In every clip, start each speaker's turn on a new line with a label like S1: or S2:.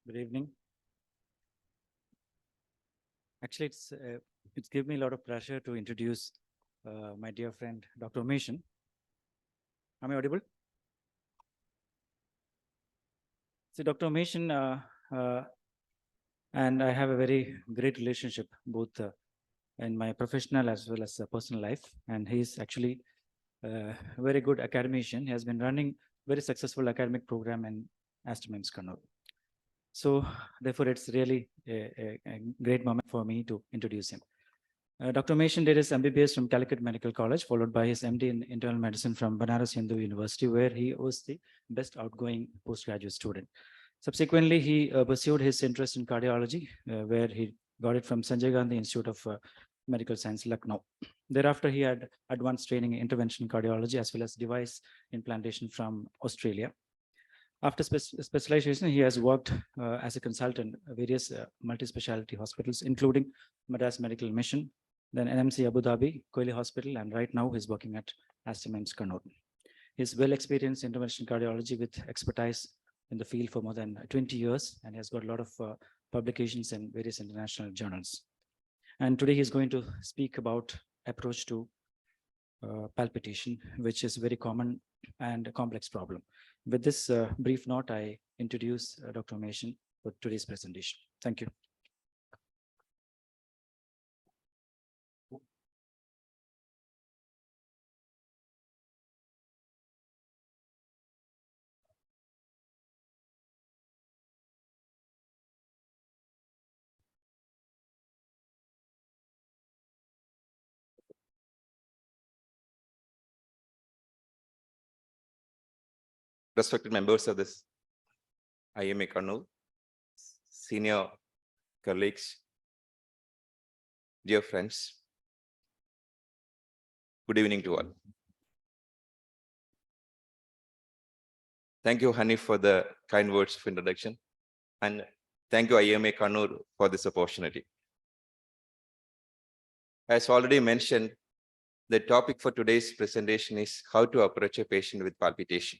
S1: Good evening. Actually, it's given me a lot of pleasure to introduce my dear friend, Dr. UMESAN. Am I audible? So, Dr. UMESAN and I have a very great relationship, both in my professional as well as personal life. And he's actually a very good academician. He has been running very successful academic program in Aster, Mims, Kannur. So therefore, it's really a great moment for me to introduce him. Dr. UMESAN did his MBBS from Calicut Medical College, followed by his MD in internal medicine from Banaras Hindu University, where he was the best outgoing postgraduate student. Subsequently, he pursued his interest in cardiology, where he got it from Sanjay Gandhi Institute of Medical Science, Lucknow. Thereafter, he had advanced training in interventional cardiology as well as device implantation from Australia. After specialization, he has worked as a consultant at various multi-specialty hospitals, including Madras Medical Mission, then NMC Abu Dhabi, Koili Hospital, and right now he's working at Aster Mims, Kannur. He's well-experienced in interventional cardiology with expertise in the field for more than 20 years, and he has got a lot of publications in various international journals. And today he's going to speak about approach to palpitation, which is a very common and complex problem. With this brief note, I introduce Dr. UMESAN for today's presentation. Thank you.
S2: Respected members of this IMA Kannur, senior colleagues, dear friends, good evening to all. Thank you, Hanif, for the kind words of introduction, and thank you, IMA Kannur, for this opportunity. As already mentioned, the topic for today's presentation is how to approach a patient with palpitation.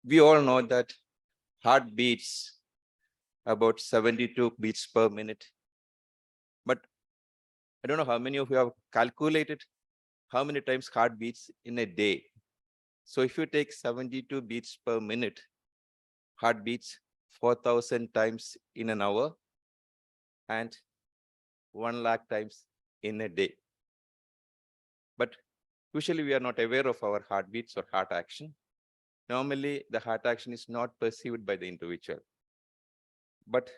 S2: We all know that heart beats about 72 beats per minute. But I don't know how many of you have calculated how many times heart beats in a day. So if you take 72 beats per minute, heart beats 4,000 times in an hour and 1 lakh times in a day. But usually we are not aware of our heartbeats or heart action. Normally, the heart action is not perceived by the individual. But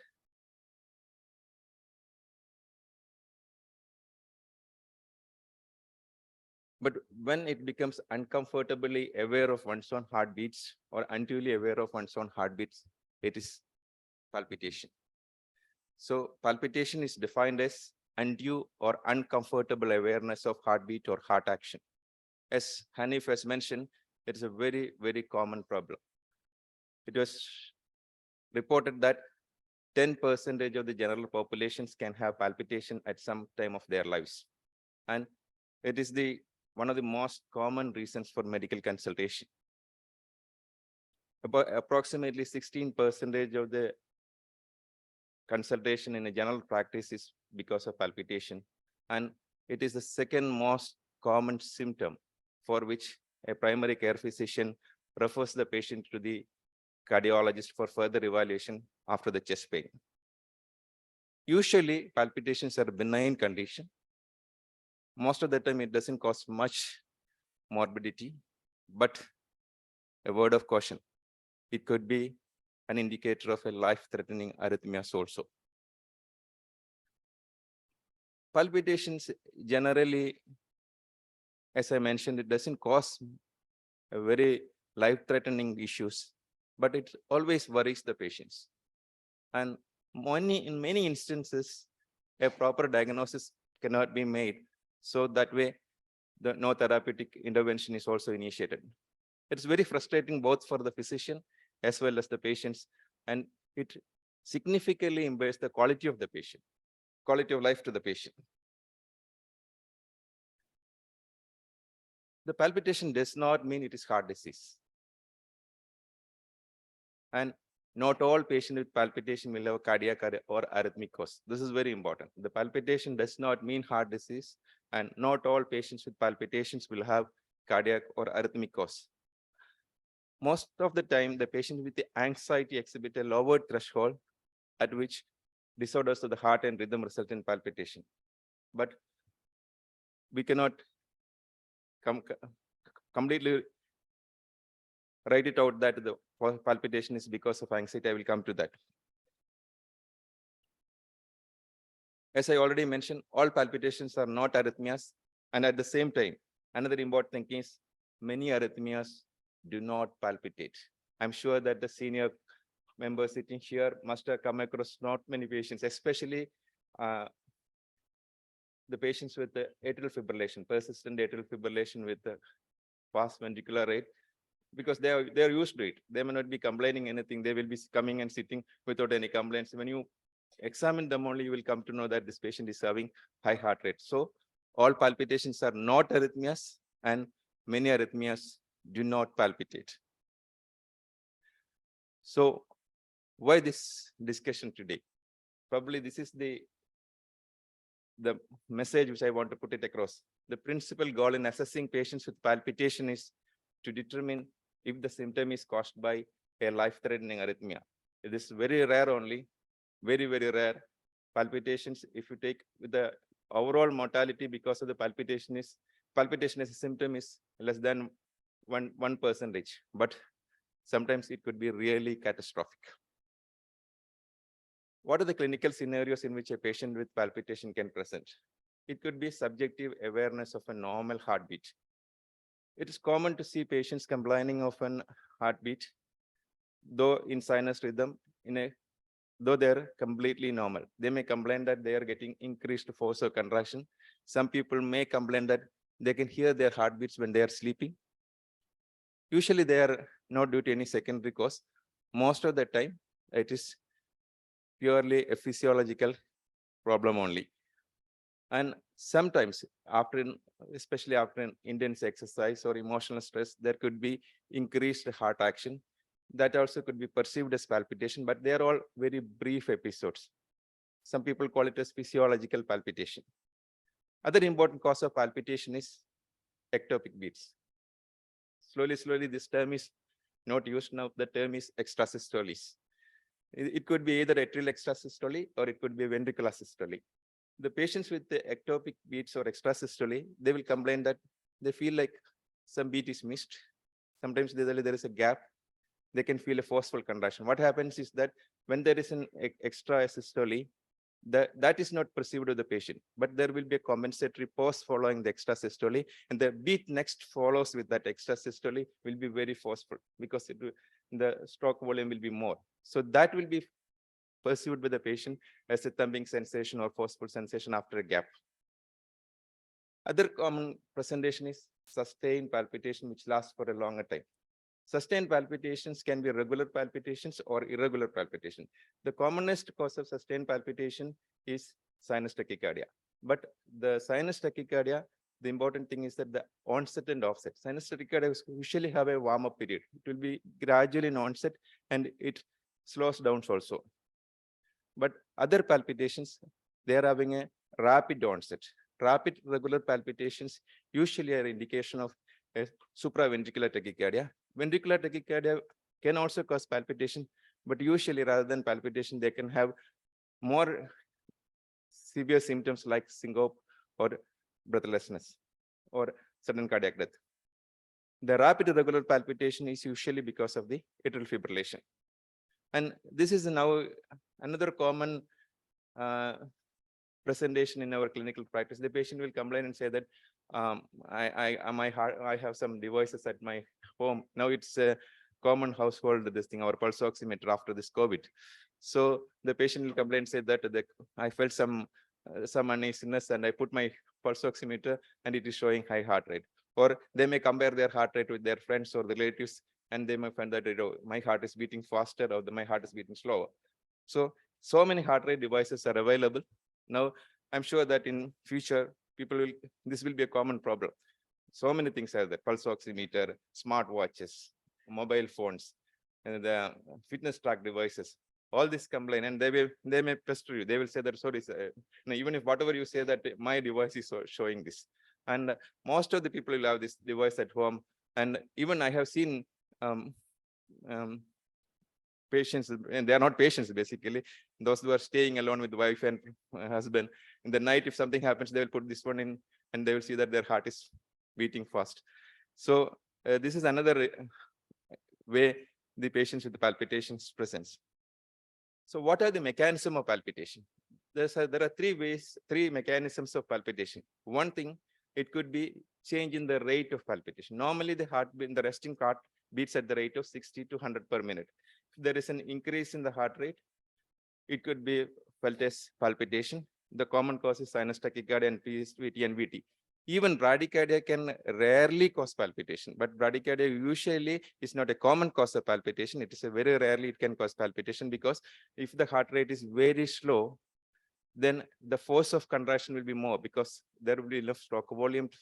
S2: when it becomes uncomfortably aware of one's own heartbeats or unduly aware of one's own heartbeats, it is palpitation. So palpitation is defined as undue or uncomfortable awareness of heartbeat or heart action. As Hanif has mentioned, it is a very, very common problem. It was reported that 10% of the general populations can have palpitation at some time of their lives. And it is one of the most common reasons for medical consultation. About approximately 16% of the consultation in a general practice is because of palpitation. And it is the second most common symptom for which a primary care physician refers the patient to the cardiologist for further evaluation after the chest pain. Usually, palpitations are a benign condition. Most of the time, it doesn't cause much morbidity, but a word of caution, it could be an indicator of a life-threatening arrhythmias also. Palpitations generally, as I mentioned, it doesn't cause a very life-threatening issues, but it always worries the patients. And in many instances, a proper diagnosis cannot be made. So that way, no therapeutic intervention is also initiated. It's very frustrating both for the physician as well as the patients, and it significantly impairs the quality of the patient, quality of life to the patient. The palpitation does not mean it is heart disease. And not all patients with palpitation will have cardiac or arrhythmic cause. This is very important. The palpitation does not mean heart disease, and not all patients with palpitations will have cardiac or arrhythmic cause. Most of the time, the patient with the anxiety exhibit a lower threshold at which disorders of the heart and rhythm result in palpitation. But we cannot completely write it out that the palpitation is because of anxiety. I will come to that. As I already mentioned, all palpitations are not arrhythmias. And at the same time, another important thing is many arrhythmias do not palpitate. I'm sure that the senior members sitting here must have come across not many patients, especially the patients with the atrial fibrillation, persistent atrial fibrillation with the fast ventricular rate, because they are used to it. They may not be complaining anything. They will be coming and sitting without any complaints. When you examine them only, you will come to know that this patient is having high heart rate. So all palpitations are not arrhythmias, and many arrhythmias do not palpitate. So why this discussion today? Probably this is the message which I want to put it across. The principal goal in assessing patients with palpitation is to determine if the symptom is caused by a life-threatening arrhythmia. It is very rare only, very, very rare. Palpitations, if you take with the overall mortality because of the palpitation as a symptom is less than 1%, but sometimes it could be really catastrophic. What are the clinical scenarios in which a patient with palpitation can present? It could be subjective awareness of a normal heartbeat. It is common to see patients complaining of an heartbeat, though in sinus rhythm, though they're completely normal. They may complain that they are getting increased force or contraction. Some people may complain that they can hear their heartbeats when they are sleeping. Usually they are not due to any secondary cause. Most of the time, it is purely a physiological problem only. And sometimes especially after an intense exercise or emotional stress, there could be increased heart action. That also could be perceived as palpitation, but they are all very brief episodes. Some people call it as physiological palpitation. Other important cause of palpitation is ectopic beats. Slowly, this term is not used now. The term is extrasystoles. It could be either atrial extrasystole or it could be ventricular systole. The patients with the ectopic beats or extrasystole, they will complain that they feel like some beat is missed. Sometimes there is a gap. They can feel a forceful contraction. What happens is that when there is an extra systole, that is not perceived of the patient, but there will be a compensatory pause following the extra systole, and the beat next follows with that extra systole will be very forceful because the stroke volume will be more. So that will be perceived by the patient as a thumping sensation or forceful sensation after a gap. Other common presentation is sustained palpitation, which lasts for a longer time. Sustained palpitations can be regular palpitations or irregular palpitation. The commonest cause of sustained palpitation is sinus tachycardia. But the sinus tachycardia, the important thing is that the onset and offset. Sinus tachycardia usually have a warm-up period. It will be gradually in onset and it slows down also. But other palpitations, they are having a rapid onset. Rapid regular palpitations usually are indication of a supraventricular tachycardia. Ventricular tachycardia can also cause palpitation, but usually rather than palpitation, they can have more severe symptoms like syncope or breathlessness or sudden cardiac death. The rapid irregular palpitation is usually because of the atrial fibrillation. And this is now another common presentation in our clinical practice. The patient will complain and say that I have some devices at my home. Now it's a common household, this thing, our pulse oximeter after this COVID. So the patient will complain and say that I felt some uneasiness and I put my pulse oximeter and it is showing high heart rate. Or they may compare their heart rate with their friends or relatives and they may find that my heart is beating faster or my heart is beating slower. So many heart rate devices are available. Now, I'm sure that in future, this will be a common problem. So many things are there: pulse oximeter, smart watches, mobile phones. the fitness track devices. All this complain, and they may pester you. They will say that sorry, even if whatever you say that my device is showing this, and most of the people will have this device at home. And even I have seen patients, and they are not patients basically, those who are staying alone with wife and husband. In the night, if something happens, they will put this one in, and they will see that their heart is beating fast. So this is another way the patients with the palpitations presents. So what are the mechanism of palpitation? There are three mechanisms of palpitation. One thing, it could be change in the rate of palpitation. Normally the resting heart beats at the rate of 60 to 100 per minute. If there is an increase in the heart rate, it could be felt as palpitation. The common cause is sinus tachycardia and PSVT and VT. Even bradycardia can rarely cause palpitation, but bradycardia usually is not a common cause of palpitation. It is a very rarely it can cause palpitation, because if the heart rate is very slow, then the force of contraction will be more, because there will be enough stroke volume to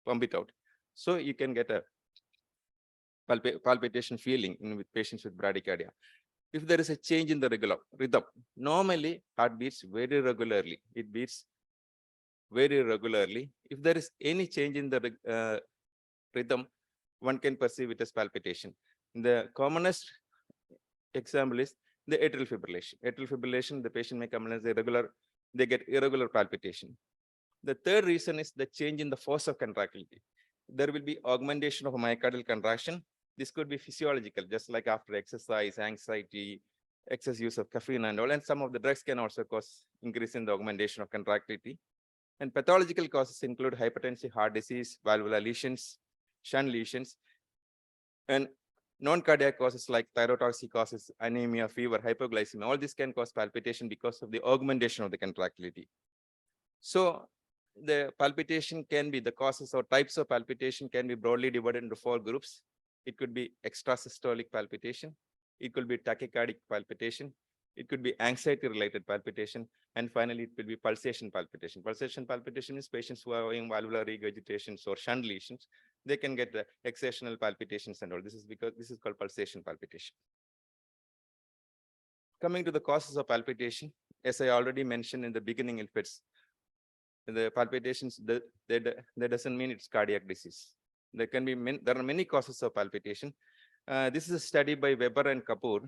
S2: pump it out. So you can get a palpitation feeling with patients with bradycardia. If there is a change in the rhythm, normally heart beats very regularly. It beats very regularly. If there is any change in the rhythm, one can perceive it as palpitation. The commonest example is the atrial fibrillation. Atrial fibrillation, the patient may come as irregular, they get irregular palpitation. The third reason is the change in the force of contractility. There will be augmentation of myocardial contraction. This could be physiological, just like after exercise, anxiety, excess use of caffeine and all. And some of the drugs can also cause increase in the augmentation of contractility. And pathological causes include hypertensive heart disease, valvular lesions, shunt lesions, and non-cardiac causes like thyrotoxicosis, anemia, fever, hypoglycemia. All this can cause palpitation because of the augmentation of the contractility. So the palpitation can be, the causes or types of palpitation can be broadly divided into 4 groups. It could be extrasystolic palpitation. It could be tachycardic palpitation. It could be anxiety-related palpitation. And finally, it will be pulsation palpitation. Pulsation palpitation is patients who are having valvular regurgitations or shunt lesions. They can get the exertional palpitations and all. This is because this is called pulsation palpitation. Coming to the causes of palpitation, as I already mentioned in the beginning, if it's the palpitations, that doesn't mean it's cardiac disease. There are many causes of palpitation. This is a study by Weber and Kapoor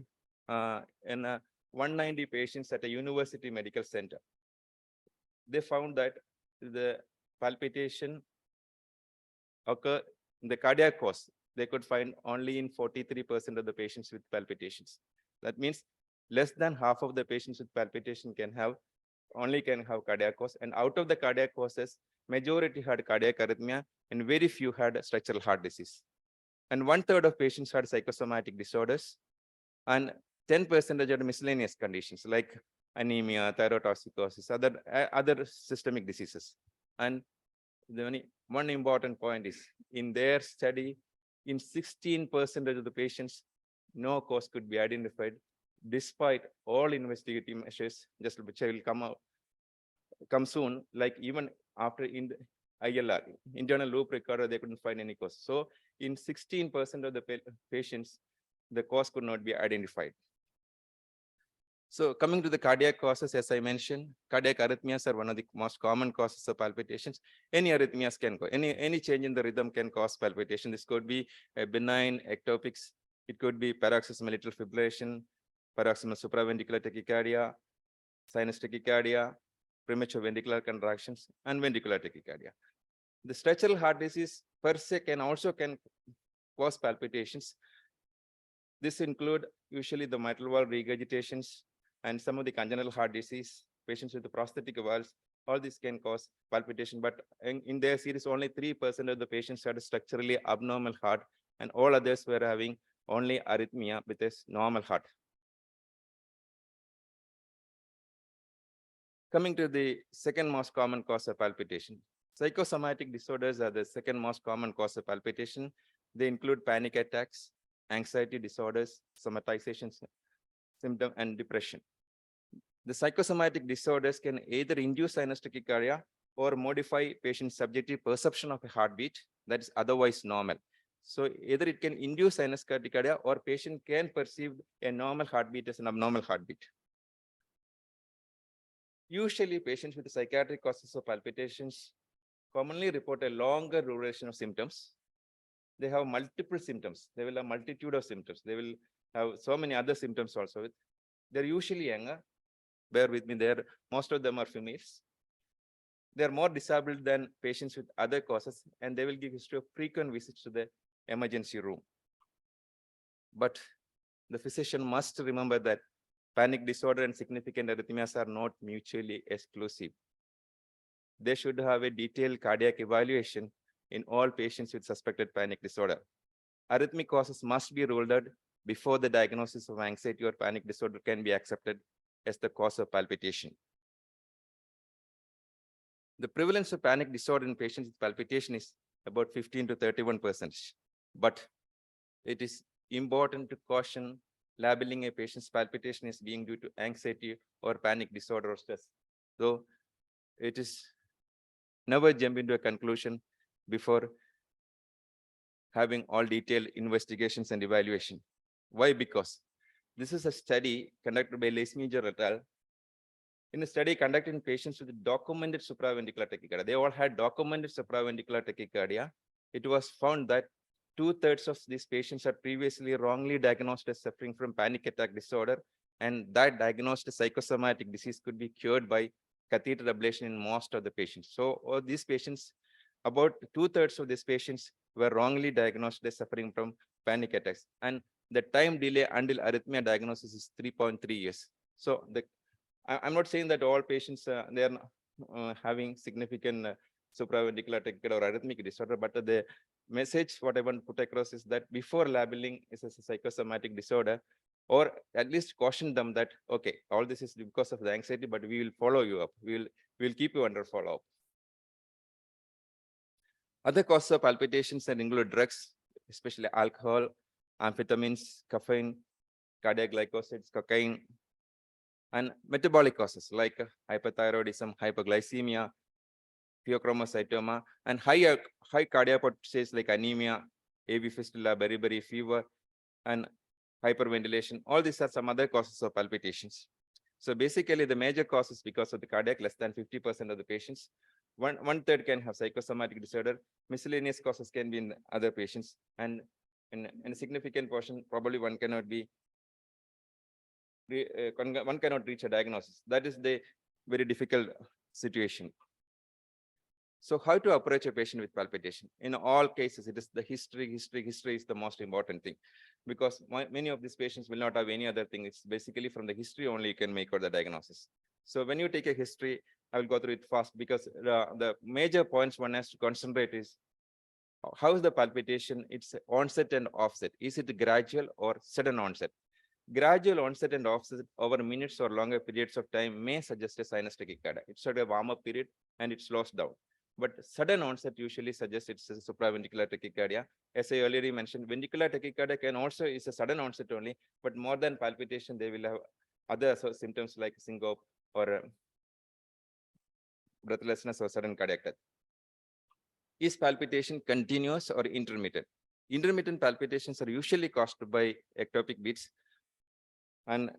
S2: in 190 patients at a university medical center. They found that the palpitation occur in the cardiac cause. They could find only in 43% of the patients with palpitations. That means less than half of the patients with palpitation can have cardiac cause. And out of the cardiac causes, majority had cardiac arrhythmia and very few had structural heart disease. And 1/3 of patients had psychosomatic disorders, and 10% had miscellaneous conditions like anemia, thyrotoxicosis, other systemic diseases. And one important point is, in their study, in 16% of the patients, no cause could be identified, despite all investigative measures, just which I will come soon, like even after in the ILR, internal loop recorder, they couldn't find any cause. So in 16% of the patients, the cause could not be identified. So coming to the cardiac causes, as I mentioned, cardiac arrhythmias are one of the most common causes of palpitations. Any arrhythmias can cause, any change in the rhythm can cause palpitation. This could be a benign ectopics. It could be paroxysmal atrial fibrillation, paroxysmal supraventricular tachycardia, sinus tachycardia, premature ventricular contractions, and ventricular tachycardia. The structural heart disease per se can cause palpitations. This include usually the mitral valve regurgitations and some of the congenital heart disease, patients with the prosthetic valves. All this can cause palpitation, but in their series, only 3% of the patients had a structurally abnormal heart, and all others were having only arrhythmia with a normal heart. Coming to the second most common cause of palpitation. Psychosomatic disorders are the second most common cause of palpitation. They include panic attacks, anxiety disorders, somatization symptom, and depression. The psychosomatic disorders can either induce sinus tachycardia or modify patient's subjective perception of a heartbeat that is otherwise normal. So either it can induce sinus tachycardia or patient can perceive a normal heartbeat as an abnormal heartbeat. Usually patients with psychiatric causes of palpitations commonly report a longer duration of symptoms. They have multiple symptoms. They will have multitude of symptoms. They will have so many other symptoms also. They're usually younger. Bear with me there. Most of them are females. They're more disabled than patients with other causes, and they will give history of frequent visits to the emergency room. But the physician must remember that panic disorder and significant arrhythmias are not mutually exclusive. They should have a detailed cardiac evaluation in all patients with suspected panic disorder. Arrhythmic causes must be ruled out before the diagnosis of anxiety or panic disorder can be accepted as the cause of palpitation. The prevalence of panic disorder in patients with palpitation is about 15 to 31%. But it is important to caution labeling a patient's palpitation as being due to anxiety or panic disorder or stress. Though it is never jump into a conclusion before having all detailed investigations and evaluation. Why? Because this is a study conducted by Lesmejer et al. In a study conducted in patients with documented supraventricular tachycardia. They all had documented supraventricular tachycardia. It was found that 2/3 of these patients are previously wrongly diagnosed as suffering from panic attack disorder, and that diagnosed psychosomatic disease could be cured by catheter ablation in most of the patients. So these patients, about 2/3 of these patients were wrongly diagnosed as suffering from panic attacks. And the time delay until arrhythmia diagnosis is 3.3 years. So I'm not saying that all patients, they are having significant supraventricular tachycardia or arrhythmic disorder, but the message what I want to put across is that before labeling is a psychosomatic disorder, or at least caution them that, okay, all this is because of the anxiety, but we will follow you up. We'll keep you under follow-up. Other causes of palpitations include drugs, especially alcohol, amphetamines, caffeine, cardiac glycosides, cocaine, and metabolic causes like hyperthyroidism, hypoglycemia, pheochromocytoma, and high cardiac states like anemia, AV fistula, beriberi fever, and hyperventilation. All these are some other causes of palpitations. So basically, the major causes because of the cardiac, less than 50% of the patients. One third can have psychosomatic disorder. Miscellaneous causes can be in other patients, and in a significant portion, probably one cannot reach a diagnosis. That is the very difficult situation. So how to approach a patient with palpitation? In all cases, it is the history is the most important thing, because many of these patients will not have any other thing. It's basically from the history only you can make out the diagnosis. So when you take a history, I will go through it fast, because the major points one has to concentrate is how is the palpitation, its onset and offset. Is it gradual or sudden onset? Gradual onset and offset over minutes or longer periods of time may suggest a sinus tachycardia. It's sort of a warm-up period and it slows down. But sudden onset usually suggests it's a supraventricular tachycardia. As I already mentioned, ventricular tachycardia can also is a sudden onset only, but more than palpitation, they will have other symptoms like syncope or breathlessness or sudden cardiac death. Is palpitation continuous or intermittent? Intermittent palpitations are usually caused by ectopic beats. And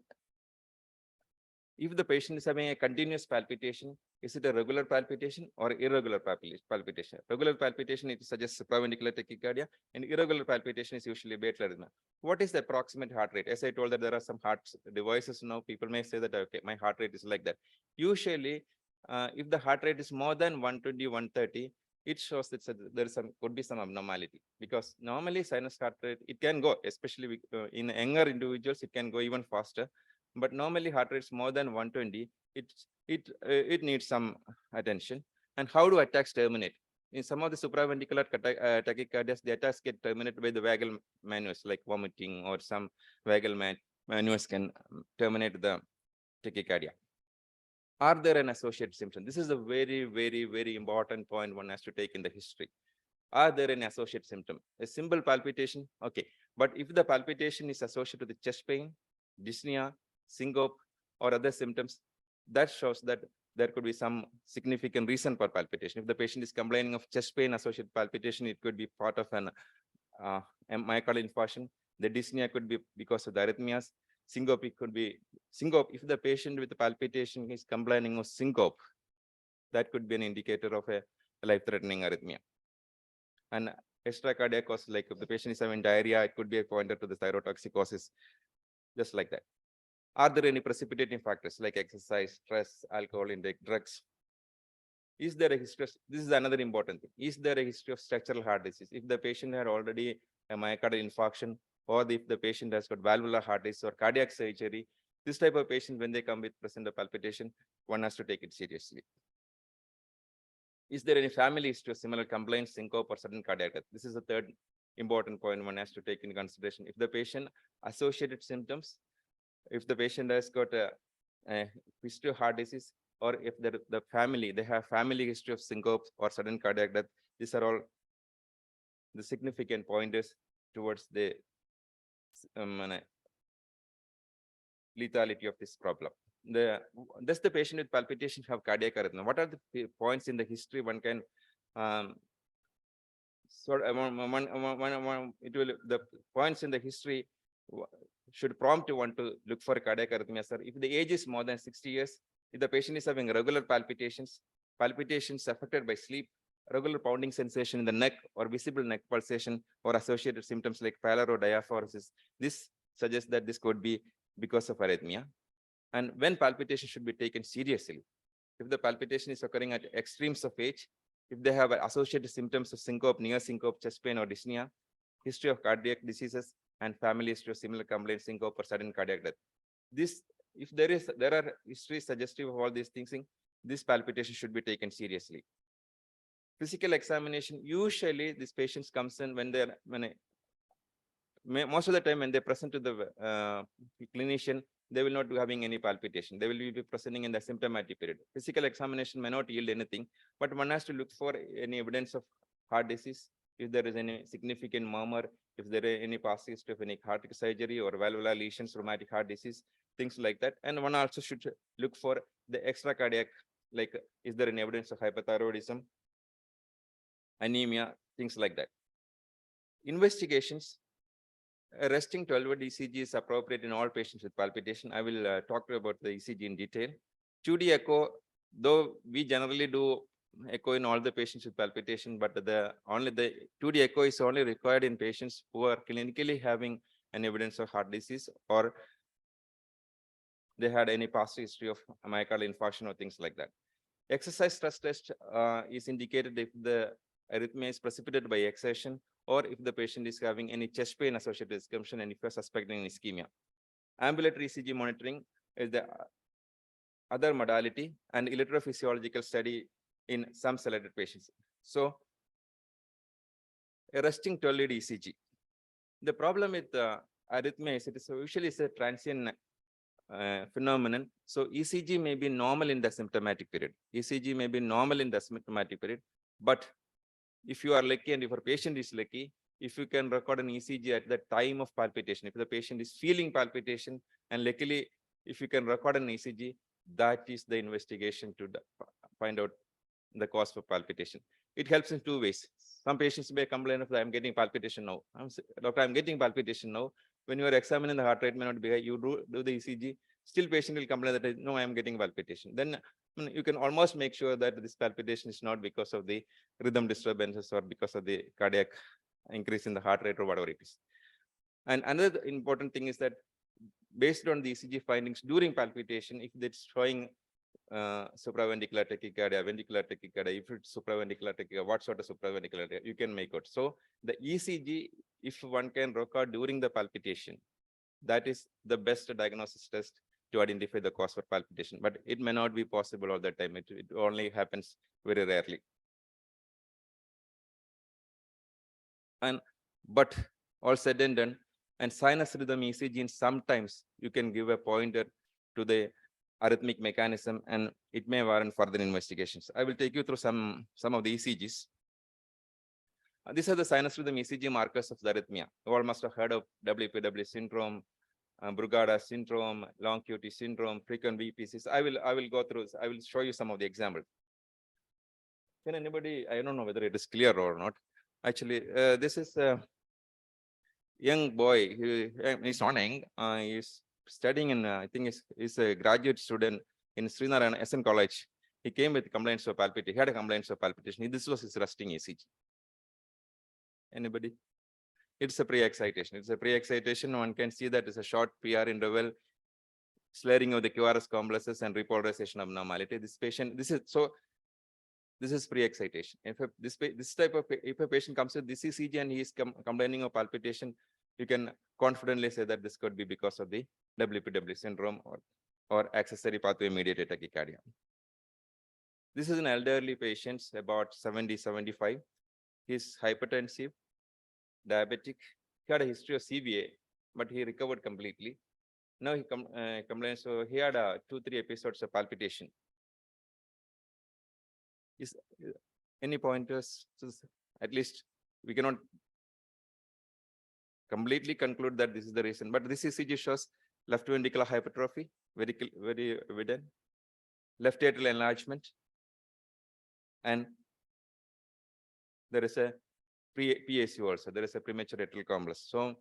S2: if the patient is having a continuous palpitation, is it a regular palpitation or irregular palpitation? Regular palpitation, it suggests supraventricular tachycardia, and irregular palpitation is usually atrial arrhythmia. What is the approximate heart rate? As I told that there are some heart devices now, people may say that, okay, my heart rate is like that. Usually, if the heart rate is more than 120, 130, it shows that there is could be some abnormality, because normally sinus heart rate, it can go, especially in younger individuals, it can go even faster. But normally heart rates more than 120, it needs some attention. And how do attacks terminate? In some of the supraventricular tachycardias, the attacks get terminated by the vagal maneuvers, like vomiting, or some vagal maneuvers can terminate the tachycardia. Are there an associated symptom? This is a very, very, very important point one has to take in the history. Are there an associated symptom? A simple palpitation, okay. But if the palpitation is associated with chest pain, dyspnea, syncope, or other symptoms, that shows that there could be some significant reason for palpitation. If the patient is complaining of chest pain associated palpitation, it could be part of an myocardial infarction. The dyspnea could be because of the arrhythmias. Syncope could be syncope. If the patient with palpitation is complaining of syncope, that could be an indicator of a life-threatening arrhythmia. And extracardiac cause, like if the patient is having diarrhea, it could be a pointer to the thyrotoxicosis, just like that. Are there any precipitating factors like exercise, stress, alcohol intake, drugs? Is there a history of, this is another important thing. Is there a history of structural heart disease? If the patient had already a myocardial infarction, or if the patient has got valvular heart disease or cardiac surgery, this type of patient, when they come with present of palpitation, one has to take it seriously. Is there any family history of similar complaints, syncope, or sudden cardiac death? This is the third important point one has to take into consideration. If the patient associated symptoms, if the patient has got a history of heart disease, or if the family, they have family history of syncope or sudden cardiac death, these are all the significant pointers towards the lethality of this problem. Does the patient with palpitation have cardiac arrhythmia? What are the points in the history one can the points in the history should prompt one to look for cardiac arrhythmia, sir. If the age is more than 60 years, if the patient is having regular palpitations affected by sleep, regular pounding sensation in the neck or visible neck pulsation or associated symptoms like pallor or diaphoresis, this suggests that this could be because of arrhythmia. And when palpitation should be taken seriously, if the palpitation is occurring at extremes of age, if they have associated symptoms of syncope, near syncope, chest pain or dyspnea, history of cardiac diseases, and family history of similar complaints, syncope or sudden cardiac death. This, if there are histories suggestive of all these things, this palpitation should be taken seriously. Physical examination, usually these patients comes in when most of the time when they present to the clinician, they will not be having any palpitation. They will be presenting in the symptomatic period. Physical examination may not yield anything, but one has to look for any evidence of heart disease. If there is any significant murmur, if there is any past history of any heart surgery or valvular lesions, rheumatic heart disease, things like that. And one also should look for the extracardiac, like is there any evidence of hypothyroidism, anemia, things like that. Investigations. A resting 12-hour ECG is appropriate in all patients with palpitation. I will talk about the ECG in detail. 2D echo, though we generally do echo in all the patients with palpitation, but the 2D echo is only required in patients who are clinically having an evidence of heart disease, or they had any past history of myocardial infarction or things like that. Exercise stress test is indicated if the arrhythmia is precipitated by exertion, or if the patient is having any chest pain associated with consumption, and if you're suspecting ischemia. Ambulatory ECG monitoring is the other modality, and electrophysiological study in some selected patients. So, a resting 12-lead ECG. The problem with arrhythmia is it is usually a transient phenomenon. So ECG may be normal in the symptomatic period. ECG may be normal in the symptomatic period, but if you are lucky and if your patient is lucky, if you can record an ECG at the time of palpitation, if the patient is feeling palpitation, and luckily, if you can record an ECG, that is the investigation to find out the cause for palpitation. It helps in two ways. Some patients may complain of, I'm getting palpitation now. Doctor, I'm getting palpitation now. When you are examining the heart rate may not be high, you do the ECG, still patient will complain that, no, I am getting palpitation. Then you can almost make sure that this palpitation is not because of the rhythm disturbances or because of the cardiac increase in the heart rate or whatever it is. And another important thing is that based on the ECG findings during palpitation, if it's showing supraventricular tachycardia, ventricular tachycardia, if it's supraventricular tachycardia, what sort of supraventricular tachycardia, you can make out. So the ECG, if one can record during the palpitation, that is the best diagnosis test to identify the cause for palpitation, but it may not be possible all the time. It only happens very rarely. But all said and done, and sinus rhythm ECG, sometimes you can give a pointer to the arrhythmic mechanism, and it may warrant further investigations. I will take you through some of the ECGs. These are the sinus rhythm ECG markers of the arrhythmia. You all must have heard of WPW syndrome, Brugada syndrome, long QT syndrome, frequent VPCs. I will go through. I will show you some of the examples. Can anybody? I don't know whether it is clear or not. Actually, this is young boy, he's not young, he's studying in, I think he's a graduate student in Srinaran SN College. He came with complaints of palpitation. He had a complaints of palpitation. This was his resting ECG. Anybody? It's a pre-excitation. It's a pre-excitation. One can see that it's a short PR interval, slurring of the QRS complexes and repolarization abnormality. This patient, this is pre-excitation. If a patient comes with this ECG and he is complaining of palpitation, you can confidently say that this could be because of the WPW syndrome or accessory pathway mediated tachycardia. This is an elderly patient, about 70, 75. He's hypertensive, diabetic. He had a history of CVA, but he recovered completely. Now he complains. So he had 2-3 episodes of palpitation. Is any pointers? At least we cannot completely conclude that this is the reason, but this ECG shows left ventricular hypertrophy, very evident, left atrial enlargement, and there is a PAC also. There is a premature atrial complex. So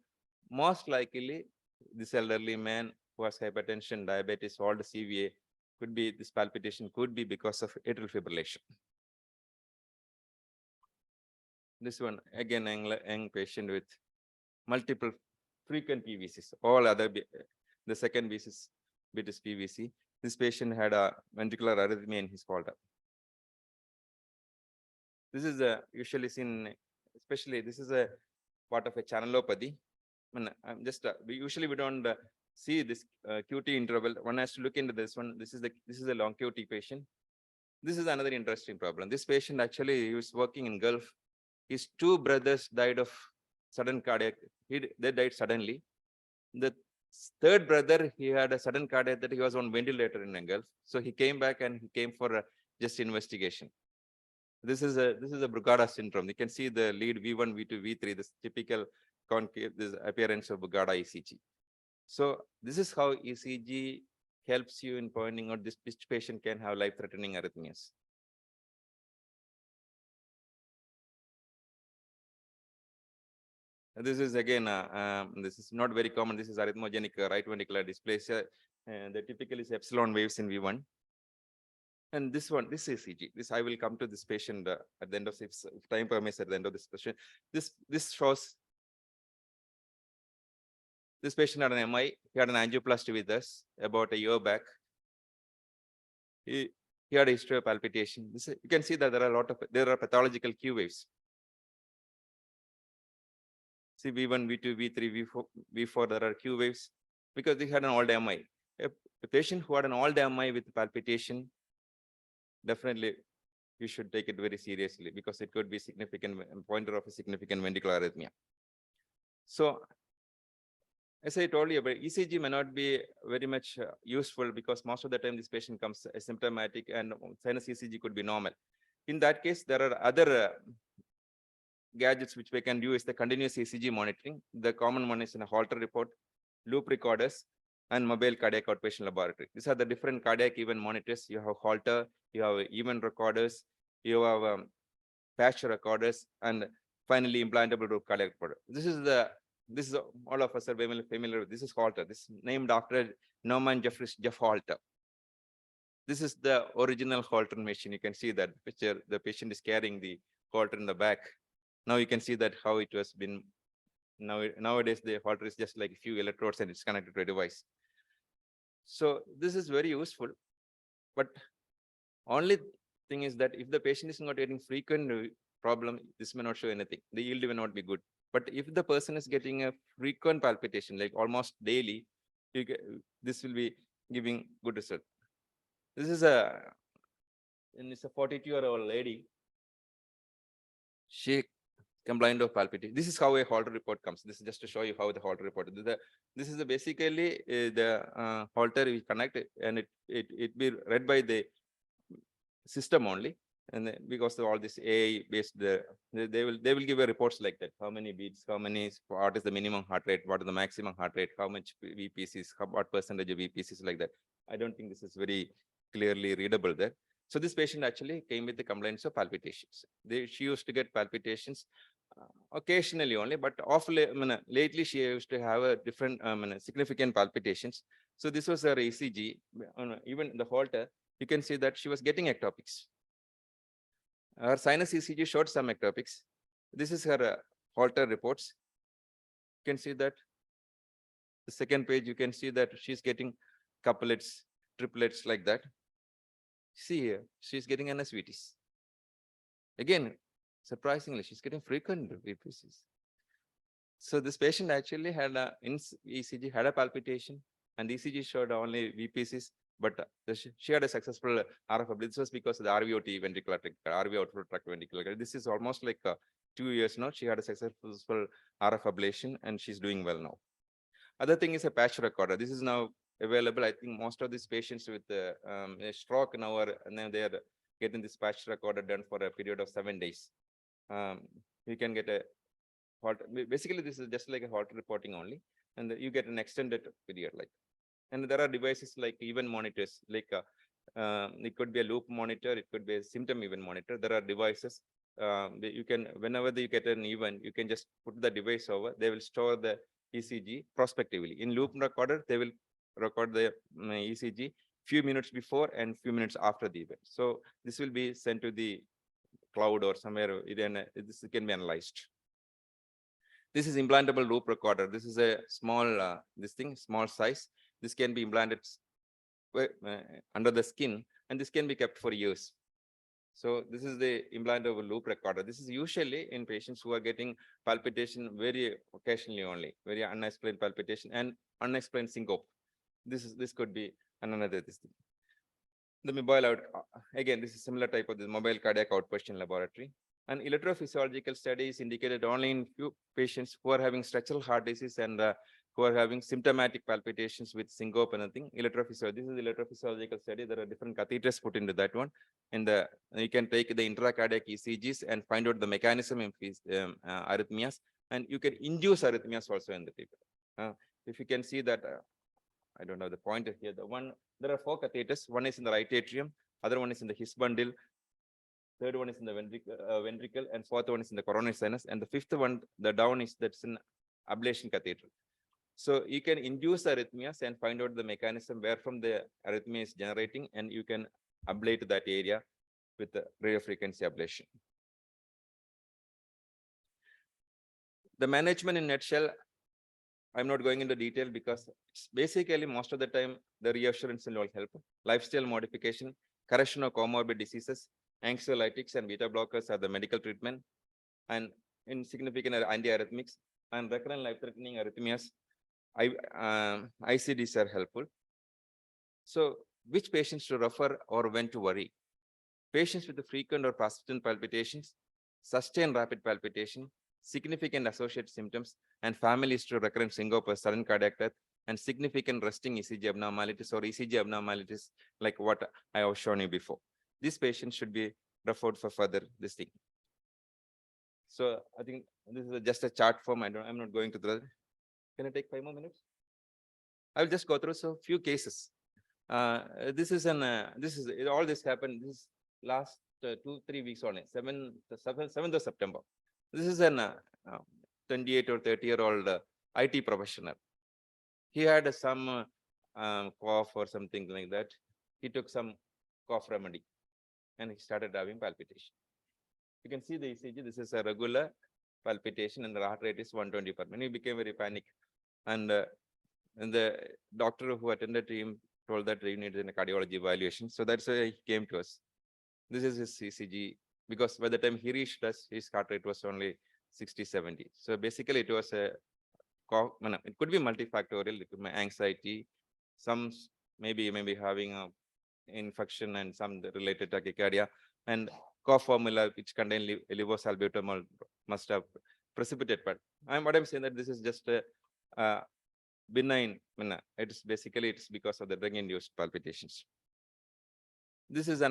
S2: most likely, this elderly man who has hypertension, diabetes, all the CVA, could be this palpitation could be because of atrial fibrillation. This one again, young patient with multiple frequent PVCs. All other the second bit is PVC. This patient had a ventricular arrhythmia in his Holter. This is usually seen, especially this is a part of a channelopathy. I'm just we don't see this QT interval. One has to look into this one. This is a long QT patient. This is another interesting problem. This patient actually, he was working in Gulf. His 2 brothers died of sudden cardiac. They died suddenly. The 3rd brother, he had a sudden cardiac that he was on ventilator in Gulf. So he came back and he came for just investigation. This is a Brugada syndrome. You can see the lead V1, V2, V3, this typical concave, this appearance of Brugada ECG. So this is how ECG helps you in pointing out this patient can have life-threatening arrhythmias. This is again, this is not very common. This is arrhythmogenic right ventricular dysplasia. They typically is epsilon waves in V1. And this one, this ECG, this I will come to this patient at the end of this, if time permits, at the end of this session. This shows this patient had an MI. He had an angioplasty with us about a year back. He had a history of palpitation. You can see that there are pathological Q waves. See V1, V2, V3, V4, there are Q waves because they had an old MI. A patient who had an old MI with palpitation, definitely you should take it very seriously because it could be significant pointer of a significant ventricular arrhythmia. So as I told you, ECG may not be very much useful because most of the time this patient comes asymptomatic and sinus ECG could be normal. In that case, there are other gadgets which we can do is the continuous ECG monitoring. The common one is in a Holter report, loop recorders, and mobile cardiac outpatient laboratory. These are the different cardiac event monitors. You have Holter, you have event recorders, you have patch recorders, and finally implantable loop cardiac recorder. This is all of us are familiar with. This is Holter. This is named after Norman Jeffries Holter. This is the original Holter machine. You can see that picture. The patient is carrying the Holter in the back. Now you can see that how it has been. Nowadays the Holter is just like a few electrodes and it's connected to a device. So this is very useful, but only thing is that if the patient is not getting frequent problem, this may not show anything. The yield may not be good. But if the person is getting a frequent palpitation, like almost daily, this will be giving good result. This is it's a 42-year-old lady. She complained of palpitation. This is how a Holter report comes. This is just to show you how the Holter report. This is basically the Holter we connect and it be read by the system only. And because of all this AI based, they will give a reports like that. How many beats, what is the minimum heart rate, what is the maximum heart rate, how much VPCs, what percentage of VPCs like that. I don't think this is very clearly readable there. So this patient actually came with the complaints of palpitations. She used to get palpitations occasionally only, but lately she used to have a different significant palpitations. So this was her ECG. Even the Holter, you can see that she was getting ectopics. Her sinus ECG showed some ectopics. This is her Holter reports. You can see that the second page, you can see that she's getting couplets, triplets like that. See here, she's getting NSVTs. Again, surprisingly, she's getting frequent VPCs. So this patient actually had in ECG had a palpitation, and ECG showed only VPCs, but she had a successful RF. This was because of the RVOT ventricular, RV outflow tract ventricular. This is almost like 2 years now. She had a successful RF ablation, and she's doing well now. Other thing is a patch recorder. This is now available. I think most of these patients with a stroke now they are getting this patch recorder done for a period of 7 days. You can get a Holter. Basically, this is just like a Holter reporting only, and you get an extended period like. And there are devices like event monitors, like it could be a loop monitor, it could be a symptom event monitor. There are devices you can, whenever you get an event, you can just put the device over. They will store the ECG prospectively. In loop recorder, they will record the ECG few minutes before and few minutes after the event. So this will be sent to the cloud or somewhere. This can be analyzed. This is implantable loop recorder. This is a small small size. This can be implanted under the skin, and this can be kept for years. So this is the implantable loop recorder. This is usually in patients who are getting palpitation very occasionally only, very unexplained palpitation and unexplained syncope. This could be another thing. The mobile out again. This is similar type of the mobile cardiac outpatient laboratory. And electrophysiological studies indicated only in few patients who are having structural heart disease and who are having symptomatic palpitations with syncope and anything. Electrophysiology. This is the electrophysiological study. There are different catheters put into that one. And you can take the intracardiac ECGs and find out the mechanism in arrhythmias. And you can induce arrhythmias also in the people. If you can see that, I don't know the pointer here. There are 4 catheters. One is in the right atrium. Other one is in the his bundle. Third one is in the ventricle, and fourth one is in the coronary sinus, and the fifth one, the down is that's an ablation catheter. So you can induce arrhythmias and find out the mechanism where from the arrhythmia is generating, and you can ablate that area with the radiofrequency ablation. The management in nutshell, I'm not going into detail because it's basically most of the time the reassurance will help. Lifestyle modification, correction of comorbid diseases, anxiolytics and beta blockers are the medical treatment, and insignificant antiarrhythmics and recurrent life-threatening arrhythmias, ICDs are helpful. So which patients to refer or when to worry? Patients with the frequent or persistent palpitations, sustained rapid palpitation, significant associated symptoms, and family history of recurrent syncope or sudden cardiac death, and significant resting ECG abnormalities or ECG abnormalities like what I have shown you before. This patient should be referred for further this thing. So I think this is just a chart form. I'm not going to the. Can I take 5 more minutes? I will just go through so few cases. This is all this happened. This is last 2-3 weeks only. 7th of September. This is an 28 or 30-year-old IT professional. He had some cough or something like that. He took some cough remedy, and he started having palpitation. You can see the ECG. This is a regular palpitation, and the heart rate is 120 per minute. He became very panic, and the doctor who attended to him told that he needed a cardiology evaluation. So that's why he came to us. This is his ECG, because by the time he reached us, his heart rate was only 60-70. So basically, it was a cough. It could be multifactorial. It could be anxiety. Some maybe having a infection and some related tachycardia, and cough formula which contain levosalbutamol must have precipitated. But what I'm saying that this is just a benign. It's because of the drug-induced palpitations. This is a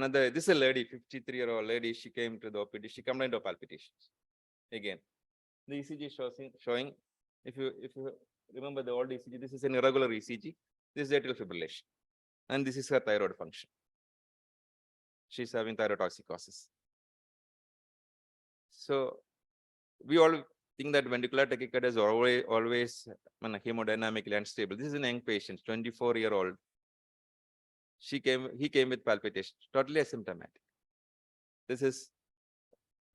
S2: lady, 53-year-old lady. She came to the OPD. She complained of palpitations. Again, the ECG showing. If you remember the old ECG, this is an irregular ECG. This is atrial fibrillation, and this is her thyroid function. She's having thyrotoxicosis. So we all think that ventricular tachycardia is always hemodynamically unstable. This is an young patient, 24-year-old. He came with palpitation, totally asymptomatic. This is,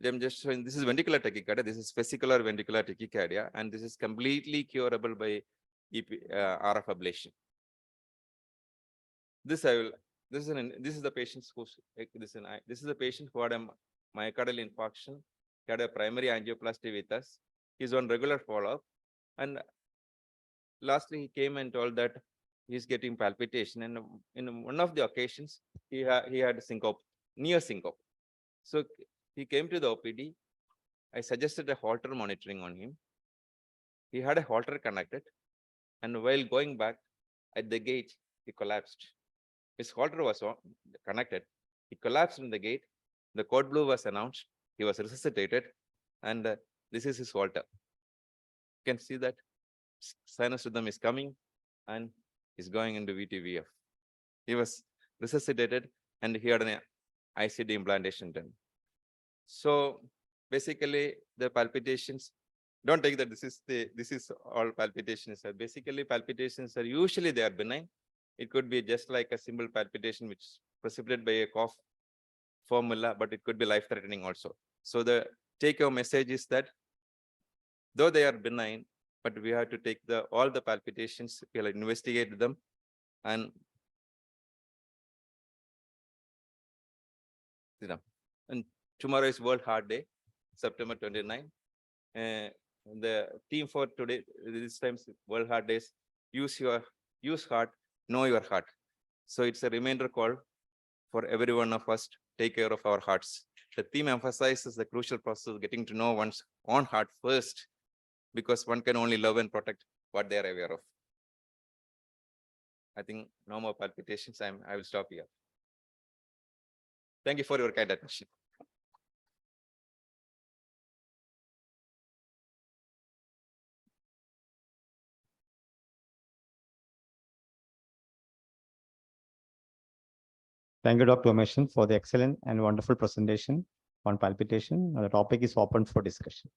S2: I'm just showing, this is ventricular tachycardia. This is vesicular ventricular tachycardia, and this is completely curable by RF ablation. This is the patient this is the patient who had a myocardial infarction. He had a primary angioplasty with us. He's on regular follow-up, and lastly he came and told that he's getting palpitation, and in one of the occasions he had syncope, near syncope. So he came to the OPD. I suggested a Holter monitoring on him. He had a Holter connected, and while going back at the gate, he collapsed. His Holter was connected. He collapsed in the gate. The code blue was announced. He was resuscitated, and this is his Holter. You can see that sinus rhythm is coming, and is going into VTVF. He was resuscitated, and he had an ICD implantation done. So basically, the palpitations, don't take that this is all palpitations. Basically, palpitations are usually they are benign. It could be just like a simple palpitation which is precipitated by a cough formula, but it could be life-threatening also. So the take-home message is that though they are benign, but we have to take all the palpitations, we'll investigate them, and tomorrow is World Heart Day, September 29. The theme for today, this time's World Heart Days, use heart, know your heart. So it's a reminder call for every one of us to take care of our hearts. The theme emphasizes the crucial process of getting to know one's own heart first, because one can only love and protect what they are aware of. I think no more palpitations. I will stop here. Thank you for your kind attention.
S3: Thank you, Dr. UMESAN, for the excellent and wonderful presentation on palpitation. The topic is open for discussion.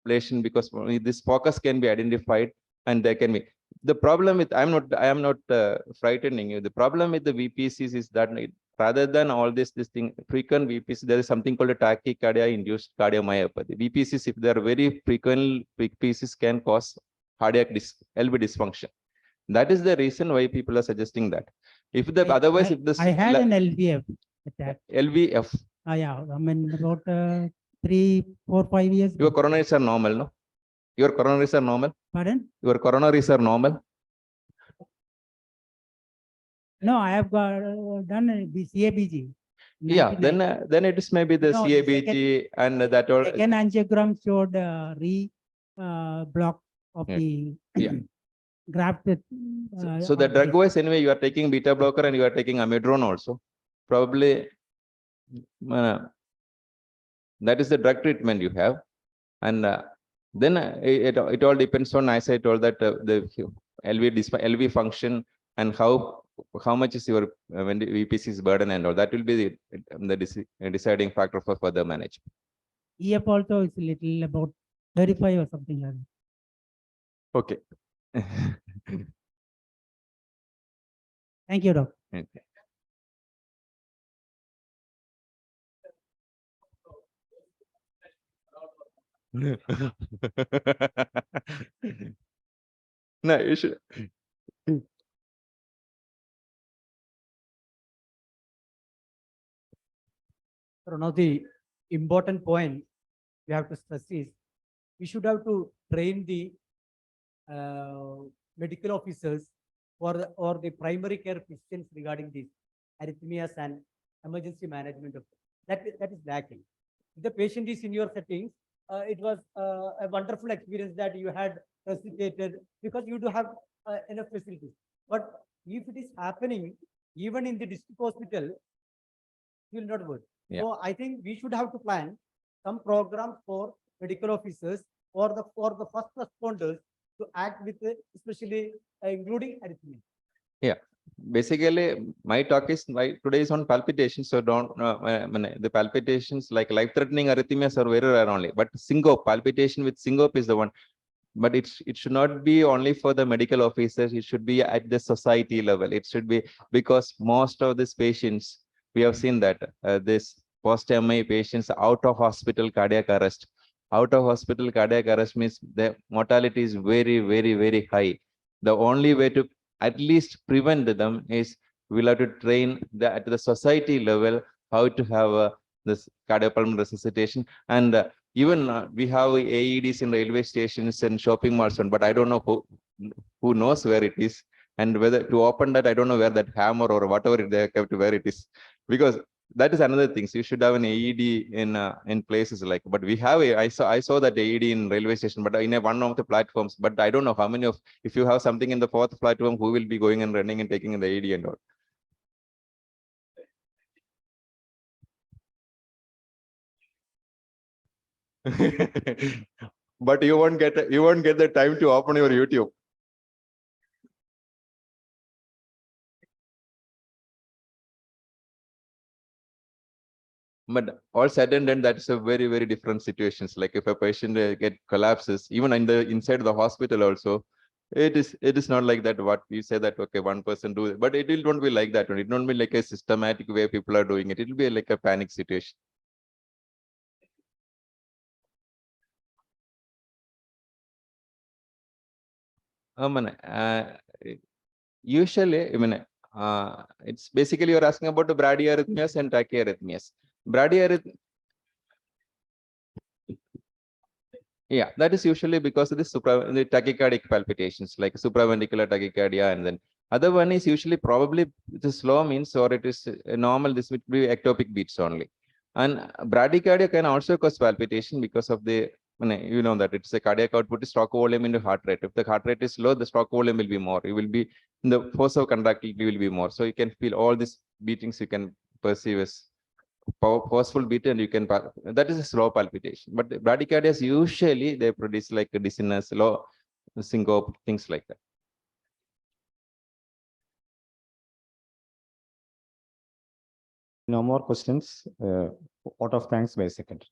S2: Because this focus can be identified, and there can be the problem with I am not frightening you. The problem with the VPCs is that rather than all this thing frequent VPCs, there is something called a tachycardia induced cardiomyopathy. VPCs, if they are very frequent VPCs, can cause cardiac LV dysfunction. That is the reason why people are suggesting that. If the otherwise, if this
S4: I had an LVF attack.
S2: LVF,
S4: Yeah, I mean about 3, 4, 5 years.
S2: your coronaries are normal, no? Your coronaries are normal.
S4: Pardon?
S2: Your coronaries are normal.
S4: No, I have got done the CABG.
S2: Yeah, then it is maybe the
S4: No, the
S2: CABG and that all.
S4: Second angiogram showed block of
S2: Yeah.
S4: the
S2: Yeah.
S4: grafted.
S2: So the drug wise anyway, you are taking beta blocker and you are taking amidrone also. Probably that is the drug treatment you have. And then it all depends on, as I told, that the LV function and how much is your when the VPC's burden and all. That will be the deciding factor for further management.
S4: EF also is a little about 35 or something like that.
S2: Okay.
S4: Thank you, Doctor.
S2: Okay. No, you should.
S5: So one of the important point we have to stress is we should have to train the medical officers or the primary care physicians regarding these arrhythmias and emergency management of that is lacking. If the patient is in your settings, it was a wonderful experience that you had facilitated because you do have enough facilities. But if it is happening even in the district hospital, you will not work.
S2: Yeah.
S5: So I think we should have to plan some programs for medical officers or the first responders to act with, especially including arrhythmia.
S2: Yeah, basically my talk is today is on palpitation. So don't the palpitations like life-threatening arrhythmias are very rare only. But syncope, palpitation with syncope is the one. But it should not be only for the medical officers. It should be at the society level. It should be because most of these patients, we have seen that this post-MI patients out of hospital cardiac arrest. Out of hospital cardiac arrest means the mortality is very, very, very high. The only way to at least prevent them is we'll have to train at the society level how to have this cardiopulmonary resuscitation. And even we have AEDs in railway stations and shopping malls, but I don't know who knows where it is. And whether to open that, I don't know where that hammer or whatever they have kept, where it is. Because that is another thing. So you should have an AED in places like, but we have I saw that AED in railway station, but in one of the platforms. But I don't know how many of, if you have something in the 4th platform, who will be going and running and taking the AED and all. But you won't get the time to open your YouTube. But all said and done, that's a very, very different situations. Like if a patient get collapses, even in the inside the hospital also, it is not like that. What you say that okay, one person do it, but it will not be like that. It won't be like a systematic way people are doing it. It will be like a panic situation. Usually, it's basically you're asking about the bradyarrhythmias and tachyarrhythmias. Bradyarrhythmia. Yeah, that is usually because of the tachycardic palpitations, like supraventricular tachycardia, and then other one is usually probably the slow means, or it is normal. This would be ectopic beats only. And bradycardia can also cause palpitation because of the, you know that it's a cardiac output is stroke volume into heart rate. If the heart rate is low, the stroke volume will be more. It will be the force of contractility will be more. So you can feel all these beatings. You can perceive as forceful beat, and you can, that is a slow palpitation. But the bradycardias usually they produce like a dizziness, low syncope, things like that.
S3: No more questions. Out of thanks by second.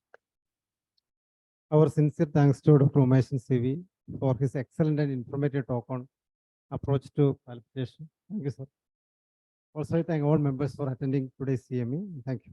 S6: Our sincere thanks to Dr. UMESAN CV for his excellent and informative talk on approach to palpitation. Thank you, sir. Also, I thank all members for attending today's CME. Thank you.